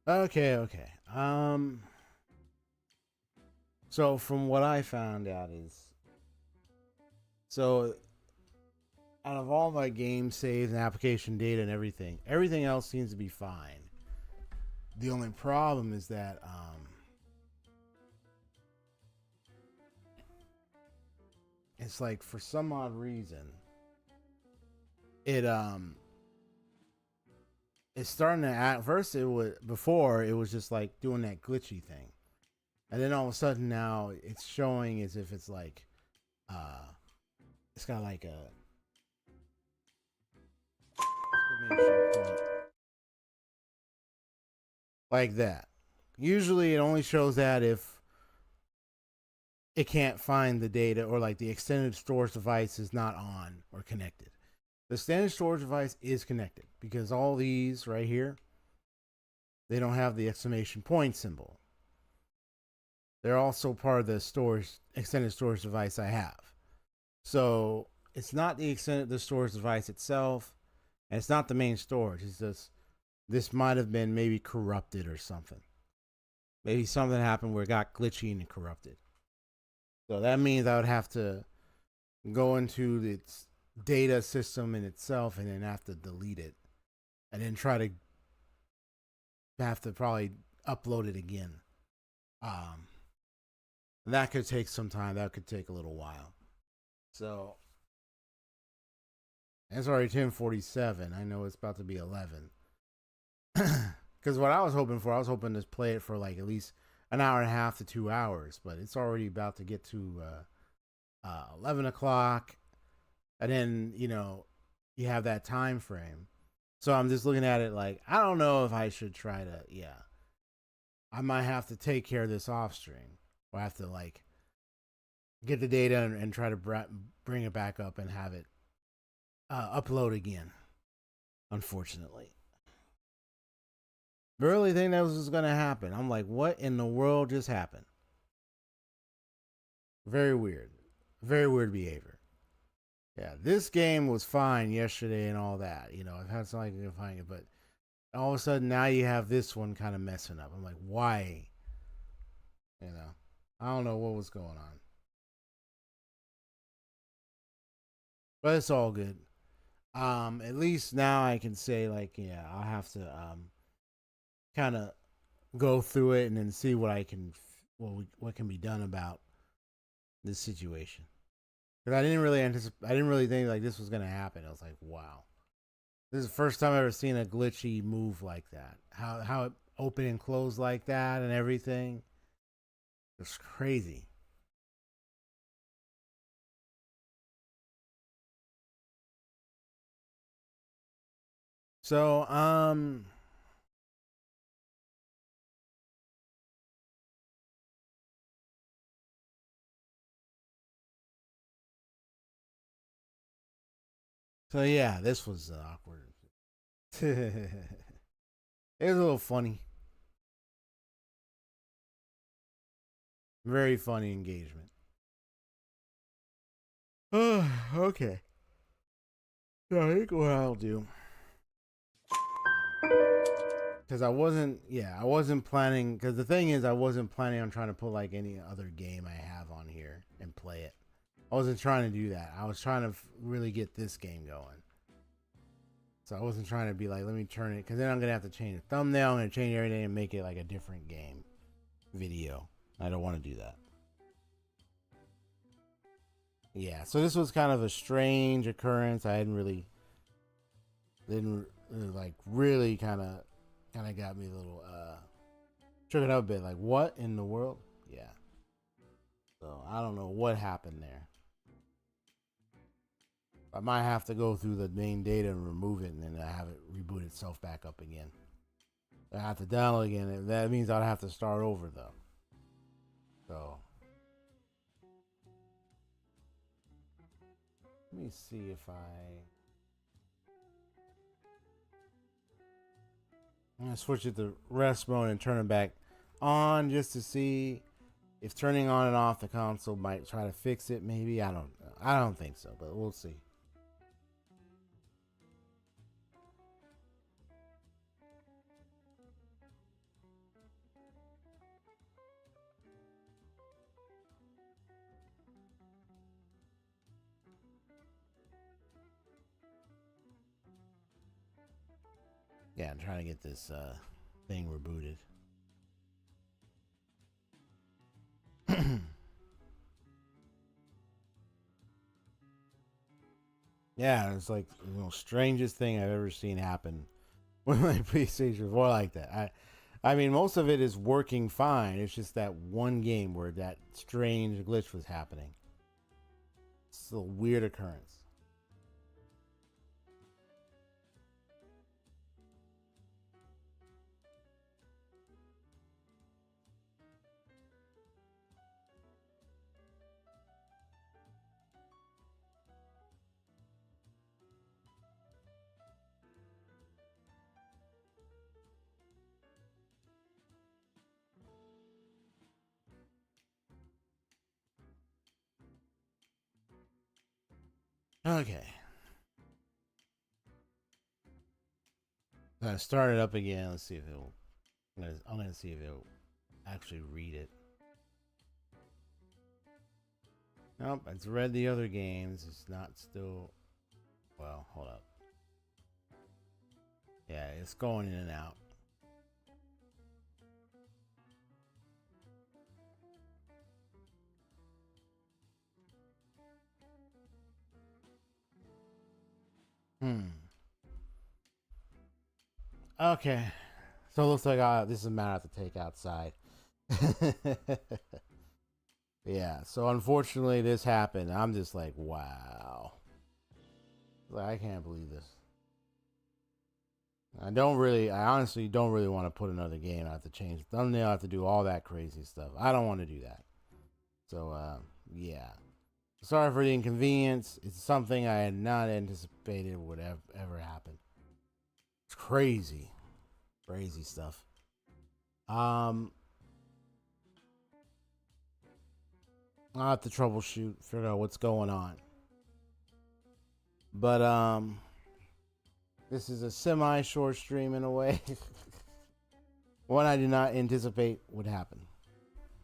A: Okay. So from what I found out is, so out of all my game saves and application data and everything else seems to be fine. The only problem is that it's like for some odd reason it's starting to act. First it was just like doing that glitchy thing, and then all of a sudden now it's showing as if it's like it's got like a exclamation point like that. Usually it only shows that if it can't find the data, or like the extended storage device is not on or connected. The standard storage device is connected because all these right here, they don't have the exclamation point symbol. They're also part of the extended storage device I have. So it's not the storage device itself, and it's not the main storage. It's just this might have been maybe corrupted or something. Maybe something happened where it got glitchy and corrupted. So that means I would have to go into its data system in itself and then have to delete it, and then try to have to probably upload it again. That could take some time. That could take a little while. So it's already 10:47. I know it's about to be 11. Because what I was hoping to play it for like at least an hour and a half to 2 hours, but it's already about to get to 11 o'clock, and then you have that time frame. So I'm just looking at it like, I don't know if I should try to. I might have to take care of this off stream, or I have to like get the data and try to bring it back up and have it upload again. Unfortunately, really think that was going to happen. I'm like, what in the world just happened? Very weird behavior. Yeah, this game was fine yesterday and all that. I've had something to find it, but all of a sudden now you have this one kind of messing up. I'm like, why? I don't know what was going on, but it's all good. At least now I can say like, I'll have to kind of go through it and then see what what can be done about this situation. Because I didn't really think like this was gonna happen. I was like, wow, this is the first time I've ever seen a glitchy move like that. How it open and close like that and everything. It's crazy. So yeah, this was awkward. It was a little funny. Very funny engagement. Okay. So I think what I'll do, because I wasn't planning. Because the thing is, I wasn't planning on trying to put like any other game I have on here and play it. I wasn't trying to do that. I was trying to really get this game going. So I wasn't trying to be like, let me turn it, because then I'm gonna have to change the thumbnail. I'm gonna change everything and make it like a different game video. I don't want to do that. Yeah, so this was kind of a strange occurrence. I didn't like really kind of got me a little triggered up a bit. Like, what in the world? Yeah. So I don't know what happened there. I might have to go through the main data and remove it, and then have it reboot itself back up again. I have to download again. That means I'll have to start over though. So let me see if I'm gonna switch it to rest mode and turn it back on just to see if turning on and off the console might try to fix it. Maybe I don't think so, but we'll see. Yeah, I'm trying to get this thing rebooted. Yeah, it's like the most strangest thing I've ever seen happen with my PlayStation 4 like that. I mean, most of it is working fine. It's just that one game where that strange glitch was happening. It's a weird occurrence. Okay. I start it up again. Let's see if it'll. I'm gonna see if it'll actually read it. Nope, it's read the other games. It's not still. Well, hold up. Yeah, it's going in and out. Okay. So it looks like this is a matter I have to take outside. Yeah, so unfortunately this happened. I'm just like, wow. Like, I can't believe this. I honestly don't really want to put another game. I have to change the thumbnail, I have to do all that crazy stuff. I don't want to do that. So, yeah. Sorry for the inconvenience. It's something I had not anticipated would ever happen. It's crazy. Crazy stuff. I'll have to troubleshoot, figure out what's going on. But this is a semi-short stream in a way. One I did not anticipate would happen.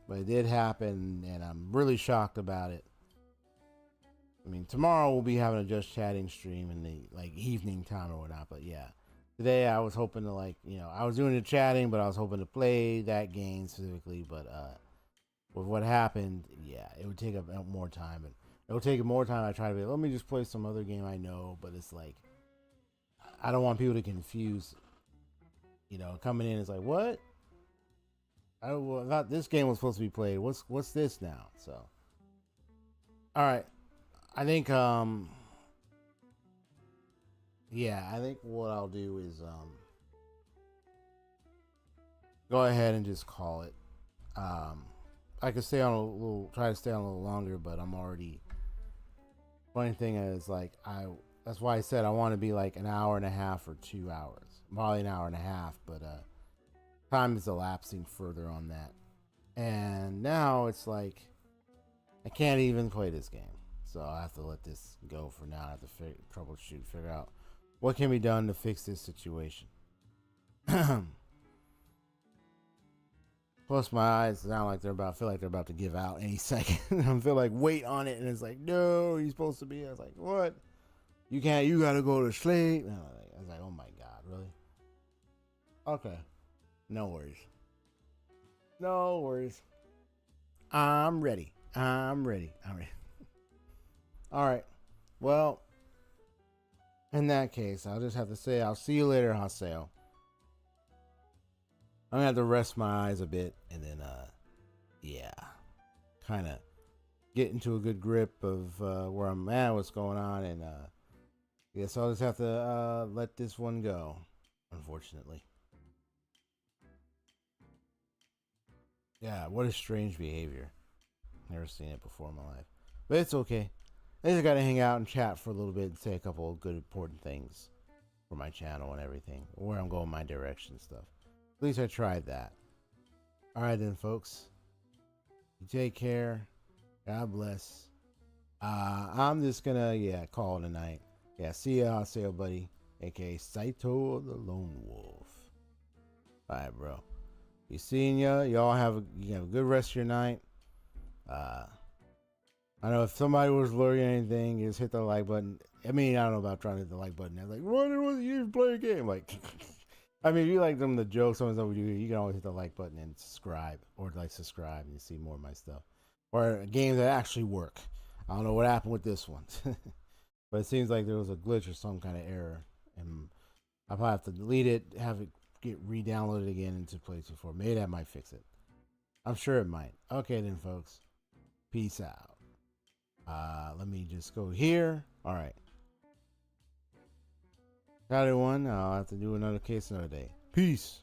A: But it did happen, and I'm really shocked about it. I mean, tomorrow we'll be having a Just Chatting stream in the evening time or whatnot. But yeah, today I was hoping to I was doing the chatting, but I was hoping to play that game specifically. But with what happened, yeah, it would take up more time, and it will take more time. I try to be, let me just play some other game I know, but it's like I don't want people to confuse. Coming in, it's like, what? I thought this game was supposed to be played. What's this now? So, all right. I think yeah, I think what I'll do is go ahead and just call it. I could try to stay on a little longer, but I'm already. Funny thing is, that's why I said I want to be like an hour and a half or 2 hours. Probably an hour and a half, but time is elapsing further on that. And now it's like I can't even play this game. So I have to let this go for now. I have to troubleshoot, figure out what can be done to fix this situation. Plus, my eyes feel like they're about to give out any second. I feel like wait on it, and it's like, no, you're supposed to be. I was like, what? You can't. You gotta go to sleep. And I was like, oh my god, really? Okay, no worries. No worries. I'm ready. I'm ready. All right. Well, in that case, I'll just have to say I'll see you later, Haseo. I'm gonna have to rest my eyes a bit and then yeah, kind of get into a good grip of where I'm at, what's going on, and yeah, so I'll just have to let this one go, unfortunately. Yeah, what a strange behavior. Never seen it before in my life. But it's okay. I just gotta hang out and chat for a little bit and say a couple of good important things for my channel and everything. Where I'm going, my direction and stuff. At least I tried that. Alright then, folks. You take care. God bless. I'm just gonna call it a night. Yeah, see ya, buddy. AKA Saito the Lone Wolf. Alright, bro. Be seeing ya. Y'all have a good rest of your night. I know if somebody was learning anything, just hit the like button. I mean, I don't know about trying to hit the like button. I was like, what was you play a game? Like, I mean, if you like them, the jokes, some of the stuff we do, you can always hit the like button and subscribe, or like subscribe, and you see more of my stuff, or games that actually work. I don't know what happened with this one, but it seems like there was a glitch or some kind of error, and I'll probably have to delete it, have it get re-downloaded again into PlayStation 4. Maybe that might fix it. I'm sure it might. Okay, then, folks. Peace out. Let me just go here. All right. Got it one. I'll have to do another case another day. Peace.